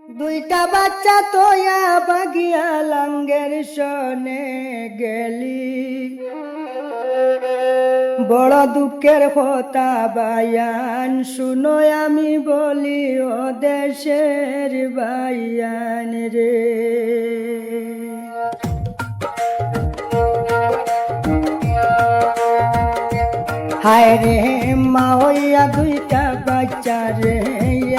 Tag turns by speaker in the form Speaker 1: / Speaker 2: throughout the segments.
Speaker 1: দুইটা বাচ্চা তোয়া বাগিয়া লাঙ্গের শনে গেলি, বড় দুঃখের কথা বায়ান শুনো আমি বলি ও দেশের বায়ান রে। হায় রে মা হইয়া দুইটা বাচ্চা রে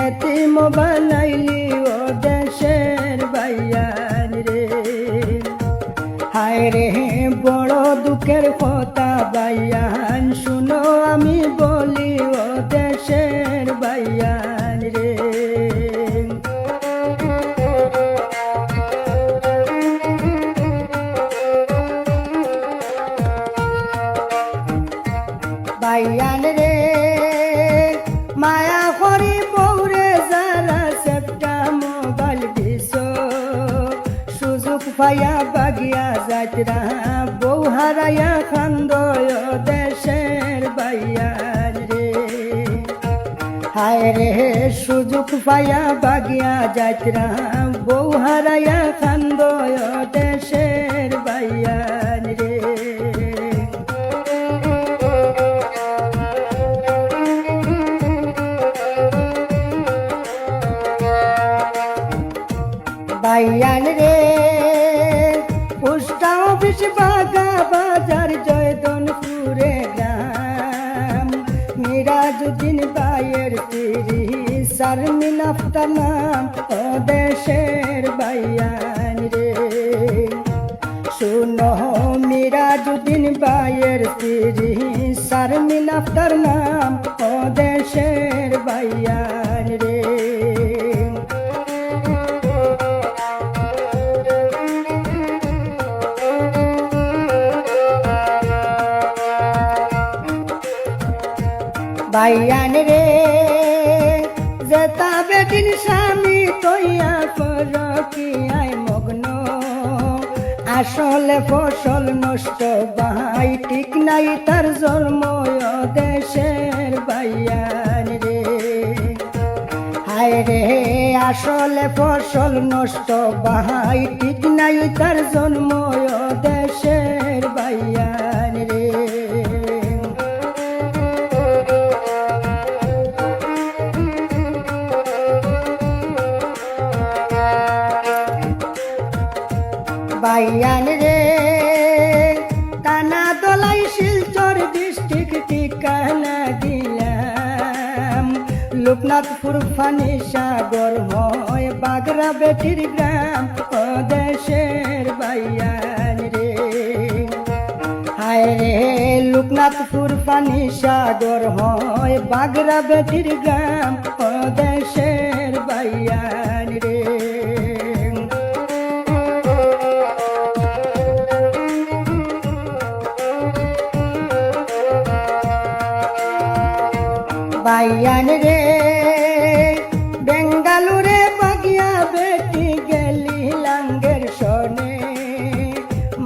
Speaker 1: এতিম বানাইলি ও দেশের বায়ান রে। হায় রে বড় দুঃখের কথা বায়ান শুনো আমি বলি ও দেশের বায়ান রে। বায়ান রে মায়া করি বৌরে যারা সেপ্টা মোবাইল দিস, সুযোগ পাইয়া বাগিয়া যাত্রা বউ হারাইয়া খান্দয় দেশের বায়ান রে। হায় রে সুযোগ পাইয়া বাগিয়া যাত্রা বউ হারাইয়া খান্দয় দেশের বায়ান রে। বায়ান রে পোস্ট অফিস বাগা বাজার জয়দনপুরে গ্রাম, মিরাজুদ্দিন বায়ের তিরি শারমিন আফতার নাম ও দেশের বায়ান রে। শুনো মিরাজুদ্দিন বায়ের তিরি শারমিন আফতার নাম ও দেশের বায়ান রে। বায়ান রে যেতা বেটিন স্বামী তৈয়া কর কি আয় মগ্ন, আসলে ফসল নষ্ট ভাই ঠিক নাই তার জন্ম দেশের বায়ান রে। হায় রে আসলে ফসল নষ্ট ভাই ঠিক নাই তার জন্ম দেশের বায়ান রে। বায়ান রে টানা দলাই শিলচর ডিস্ট্রিক্ট ঠিকানা দিলাম, লোকনাথপুর ফানি সাগর হয় বাগরা বেটির গ্রাম ও দেশের বায়ান রে। হায় রে লোকনাথপুর ফানি সাগর হয় বাগরা বেটির গ্রাম ও দেশের বায়ান রে। বায়ান রে বেঙ্গালুরে বাগিয়া বেটি গেলি লাঙ্গের শনে,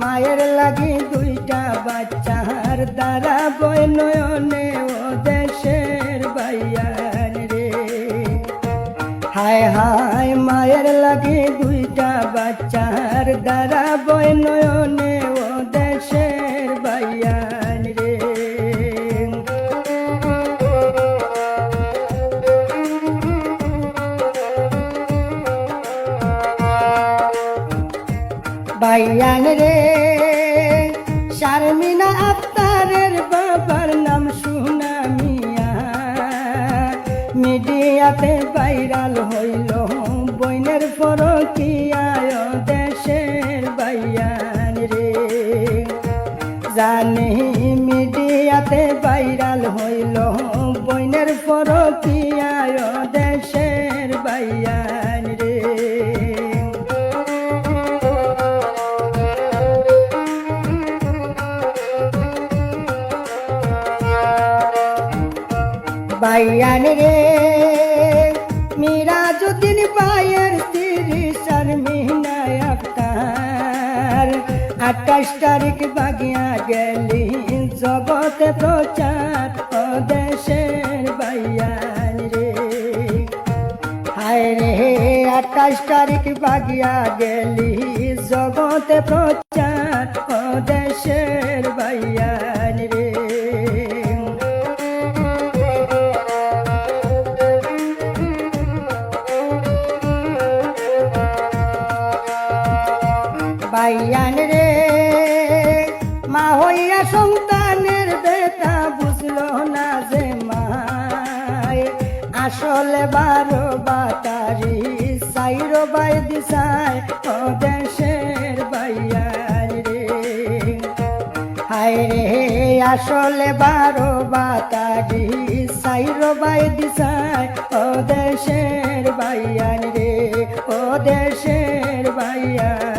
Speaker 1: মায়ের লাগি দুইটা বাচ্চার দ্বারা বই নয়নে ও দেশের বায়ান রে। হায় হায় মায়ের লাগি দুইটা বাচ্চার দ্বারা বই নয়নে ও দেশের বায়ান রে। বায়ান রে শারমিনা আফতারের বাবার নাম শুনা মিয়া, মিডিয়াতে ভাইরাল হইল বইনের পরকিয়ায় দেশের বায়ান রে। জানি মিডিয়াতে ভাইরাল হইল বইনের পরকিয়ায় দেশের বায়ান রে। বায়ান রে মিরাজুদ্দিন বায়ের তিরি শারমিনা আফতার 28 তারিখ বাগিয়া গেলি জগতে প্রচার ও দেশের বায়ান রে। হায় রে 28 তারিখ বাগিয়া গেলি জগতে প্রচার ও দেশের ভাইয়ান রে। ভাইয়ান রে মা হইয়া সন্তানের বেটা বুঝলো না যে মায় আসলে 12 বাতারি সাইরো বাই দিশায় ও দেশের ভাইয়ান রে। হায় রে আসলে 12 বাতারি সাইরো বাই দিশায় ও দেশের ভাইয়ান রে, ও দেশের ভাইয়ান।